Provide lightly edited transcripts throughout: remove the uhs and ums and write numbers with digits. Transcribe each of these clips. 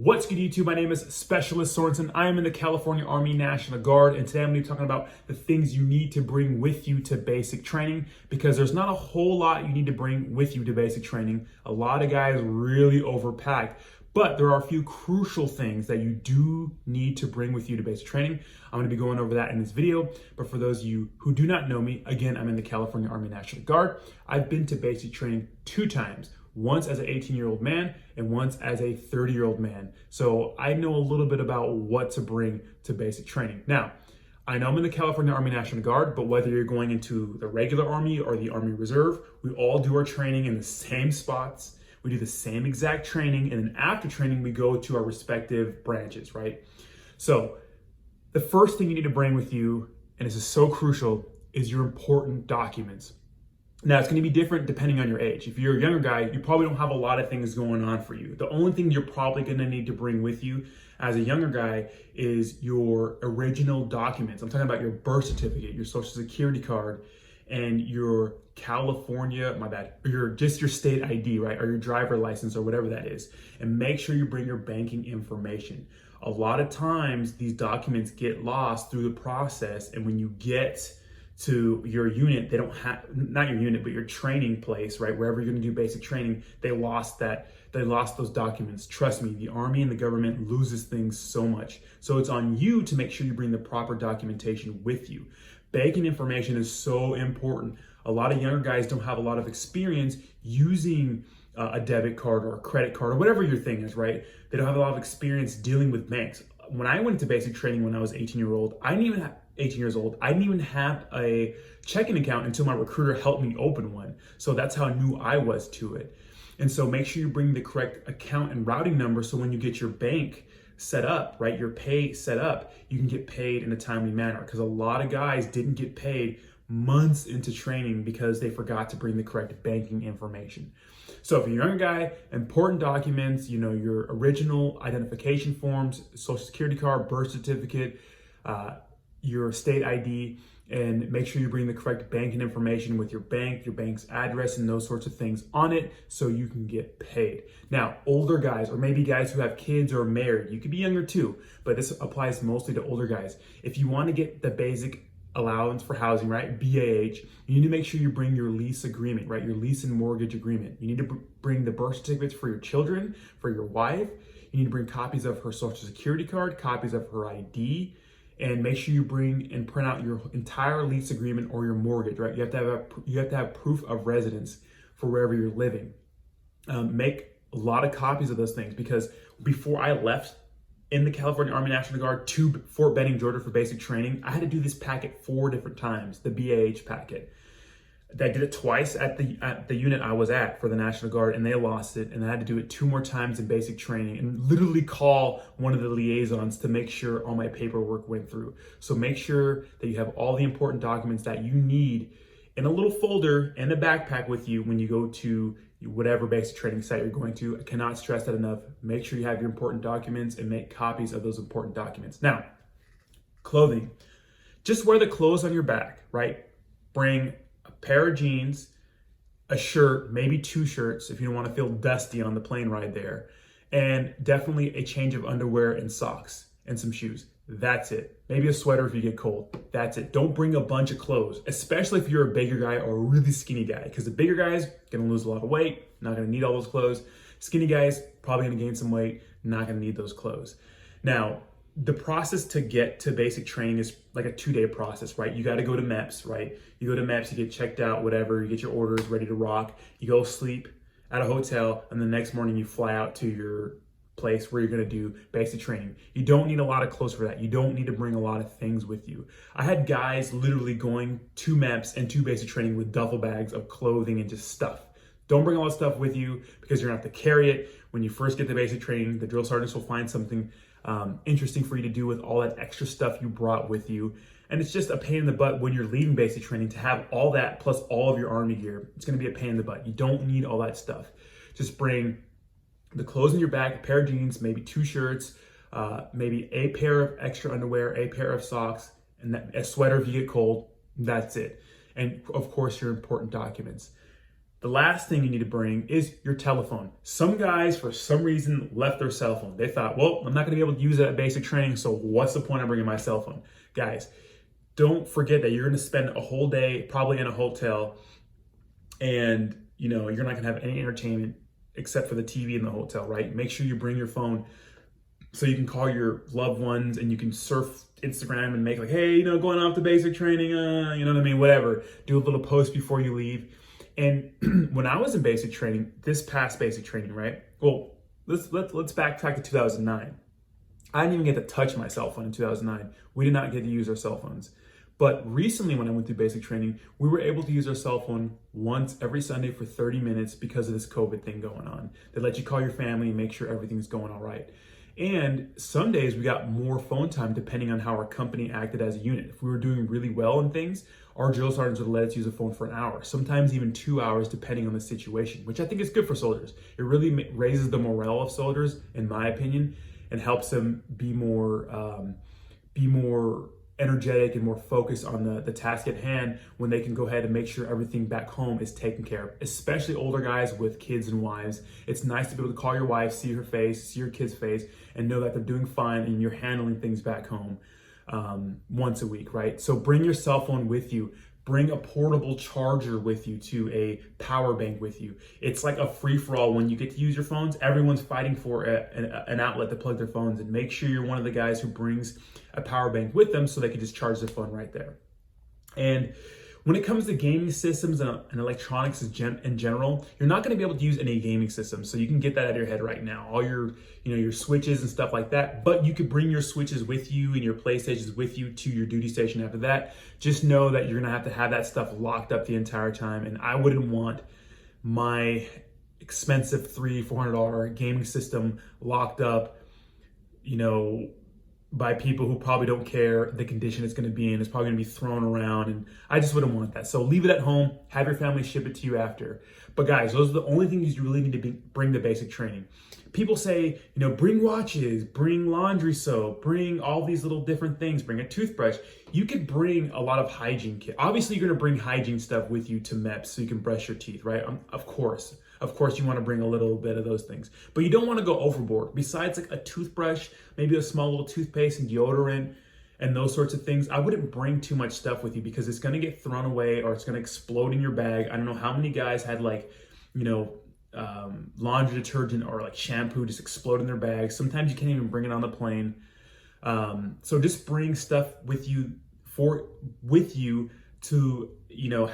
What's good, YouTube? My name is Specialist Sorensen. I am in the California Army National Guard, and today I'm going to be talking about the things you need to bring with you to basic training, because there's not a whole lot you need to bring with you to basic training. A lot of guys really overpack, but there are a few crucial things that you do need to bring with you to basic training. I'm going to be going over that in this video, but for those of you who do not know me, again, I'm in the California Army National Guard. I've been to basic training 2 times. Once as an 18-year-old man and once as a 30-year-old man. So I know a little bit about what to bring to basic training. Now, I know I'm in the California Army National Guard, but whether you're going into the regular Army or the Army Reserve, we all do our training in the same spots. We do the same exact training, and then after training, we go to our respective branches, right? So the first thing you need to bring with you, and this is so crucial, is your important documents. Now, it's going to be different depending on your age. If you're a younger guy, you probably don't have a lot of things going on for you. The only thing you're probably going to need to bring with you as a younger guy is your original documents. I'm talking about your birth certificate, your social security card, and your your state ID, right? Or your driver license or whatever that is. And make sure you bring your banking information. A lot of times these documents get lost through the process, and when you get to your unit, they don't have, not your unit, but your training place, right? Wherever you're gonna do basic training, they lost those documents. Trust me, the Army and the government loses things so much. So it's on you to make sure you bring the proper documentation with you. Banking information is so important. A lot of younger guys don't have a lot of experience using a debit card or a credit card or whatever your thing is, right? They don't have a lot of experience dealing with banks. When I went to basic training when I was 18 years old, I didn't even have a checking account until my recruiter helped me open one. So that's how new I was to it. And so make sure you bring the correct account and routing number, so when you get your bank set up, right, your pay set up, you can get paid in a timely manner. Because a lot of guys didn't get paid months into training because they forgot to bring the correct banking information. So if you're a younger guy, important documents, your original identification forms, social security card, birth certificate, your state ID, and make sure you bring the correct banking information with your bank's address and those sorts of things on it, so you can get paid. Now, older guys, or maybe guys who have kids or are married, you could be younger too, but this applies mostly to older guys. If you want to get the basic allowance for housing, right, BAH, you need to make sure you bring your lease agreement, right, your lease and mortgage agreement. You need to bring the birth certificates for your children, for your wife. You need to bring copies of her social security card, copies of her ID, and make sure you bring and print out your entire lease agreement or your mortgage, right? You have to have proof of residence for wherever you're living. Make a lot of copies of those things, because before I left in the California Army National Guard to Fort Benning, Georgia for basic training, I had to do this packet 4 different times, the BAH packet. I did it twice at the unit I was at for the National Guard, and they lost it, and I had to do it 2 more times in basic training and literally call one of the liaisons to make sure all my paperwork went through. So make sure that you have all the important documents that you need in a little folder and a backpack with you when you go to whatever basic training site you're going to. I cannot stress that enough. Make sure you have your important documents and make copies of those important documents. Now, clothing. Just wear the clothes on your back, right? Bring a pair of jeans, a shirt, maybe 2 shirts if you don't want to feel dusty on the plane ride there, and definitely a change of underwear and socks and some shoes. That's it. Maybe a sweater if you get cold. That's it. Don't bring a bunch of clothes, especially if you're a bigger guy or a really skinny guy, because the bigger guy's gonna lose a lot of weight, not gonna need all those clothes. Skinny guys probably gonna gain some weight, not gonna need those clothes. Now, the process to get to basic training is like a 2-day process, right? You got to go to MEPS, right? You go to MEPS, you get checked out, whatever, you get your orders ready to rock, you go sleep at a hotel, and the next morning you fly out to your place where you're going to do basic training. You don't need a lot of clothes for that. You don't need to bring a lot of things with you. I had guys literally going to MEPS and to basic training with duffel bags of clothing and just stuff. Don't bring all that stuff with you, because you're going to have to carry it. When you first get to basic training, the drill sergeants will find something interesting for you to do with all that extra stuff you brought with you. And it's just a pain in the butt when you're leaving basic training to have all that plus all of your Army gear. It's going to be a pain in the butt. You don't need all that stuff. Just bring the clothes in your bag, a pair of jeans, maybe 2 shirts, maybe a pair of extra underwear, a pair of socks, and a sweater if you get cold. That's it. And of course, your important documents. The last thing you need to bring is your telephone. Some guys, for some reason, left their cell phone. They thought, well, I'm not gonna be able to use it at basic training, so what's the point of bringing my cell phone? Guys, don't forget that you're gonna spend a whole day probably in a hotel, and you're not gonna have any entertainment except for the TV in the hotel, right? Make sure you bring your phone so you can call your loved ones and you can surf Instagram and make like, hey, going off to basic training, you know what I mean? Whatever. Do a little post before you leave. And when I was in basic training, this past basic training, right? Well, let's backtrack to 2009. I didn't even get to touch my cell phone in 2009. We did not get to use our cell phones. But recently when I went through basic training, we were able to use our cell phone once every Sunday for 30 minutes because of this COVID thing going on. They let you call your family and make sure everything's going all right. And some days we got more phone time depending on how our company acted as a unit. If we were doing really well in things, our drill sergeants would let us use a phone for an hour, sometimes even 2 hours depending on the situation, which I think is good for soldiers. It really raises the morale of soldiers, in my opinion, and helps them be more energetic and more focused on the task at hand when they can go ahead and make sure everything back home is taken care of, especially older guys with kids and wives. It's nice to be able to call your wife, see her face, see your kid's face, and know that they're doing fine and you're handling things back home once a week, right? So bring your cell phone with you. Bring a portable charger with you, to a power bank with you. It's like a free-for-all when you get to use your phones. Everyone's fighting for an outlet to plug their phones, and make sure you're one of the guys who brings a power bank with them so they can just charge their phone right there. And when it comes to gaming systems and electronics in general, you're not going to be able to use any gaming systems. So you can get that out of your head right now. All your switches and stuff like that. But you could bring your switches with you and your PlayStations with you to your duty station after that. Just know that you're going to have that stuff locked up the entire time. And I wouldn't want my expensive $300-$400 gaming system locked up, by people who probably don't care the condition it's going to be in. It's probably going to be thrown around, and I just wouldn't want that. So leave it at home, have your family ship it to you after. But guys, those are the only things you really need to bring to basic training. People say, bring watches, bring laundry soap, bring all these little different things, bring a toothbrush. You could bring a lot of hygiene kit. Obviously, you're going to bring hygiene stuff with you to MEPS so you can brush your teeth, right? Of course, you want to bring a little bit of those things, but you don't want to go overboard. Besides like a toothbrush, maybe a small little toothpaste and deodorant and those sorts of things, I wouldn't bring too much stuff with you because it's going to get thrown away or it's going to explode in your bag. I don't know how many guys had laundry detergent or like shampoo just explode in their bags. Sometimes you can't even bring it on the plane. So just bring stuff with you to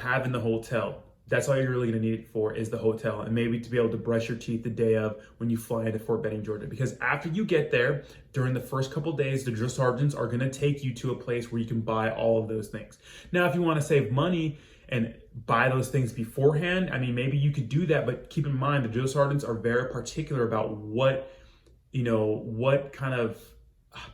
have in the hotel. That's all you're really going to need it for, is the hotel, and maybe to be able to brush your teeth the day of when you fly into Fort Benning, Georgia. Because after you get there, during the first couple of days, the drill sergeants are going to take you to a place where you can buy all of those things. Now, if you want to save money and buy those things beforehand, maybe you could do that, but keep in mind the drill sergeants are very particular about what kind of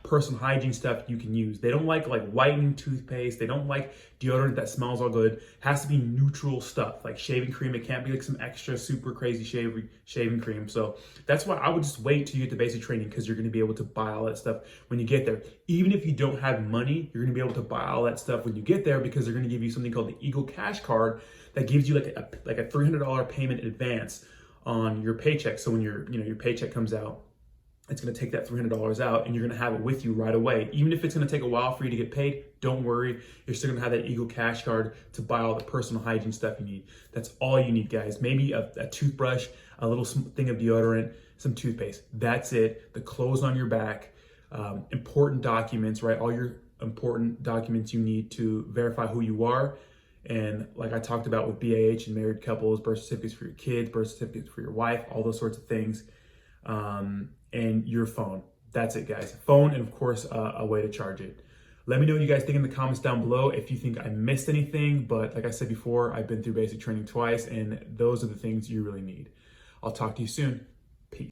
personal hygiene stuff you can use. They don't like whitening toothpaste. They don't like deodorant that smells all good. It has to be neutral stuff, like shaving cream. It can't be like some extra super crazy shaving cream. So that's why I would just wait till you get to basic training, because you're going to be able to buy all that stuff when you get there. Even if you don't have money, you're going to be able to buy all that stuff when you get there, because they're going to give you something called the Eagle Cash Card that gives you like a $300 payment in advance on your paycheck. So when your paycheck comes out, it's going to take that $300 out and you're going to have it with you right away. Even if it's going to take a while for you to get paid, don't worry. You're still going to have that Eagle Cash Card to buy all the personal hygiene stuff you need. That's all you need, guys. Maybe a toothbrush, a little thing of deodorant, some toothpaste. That's it. The clothes on your back, important documents, right? All your important documents you need to verify who you are. And like I talked about with BAH and married couples, birth certificates for your kids, birth certificates for your wife, all those sorts of things. And your phone. That's it, guys. Phone, and of course, a way to charge it. Let me know what you guys think in the comments down below if you think I missed anything. But like I said before, I've been through basic training twice, and those are the things you really need. I'll talk to you soon.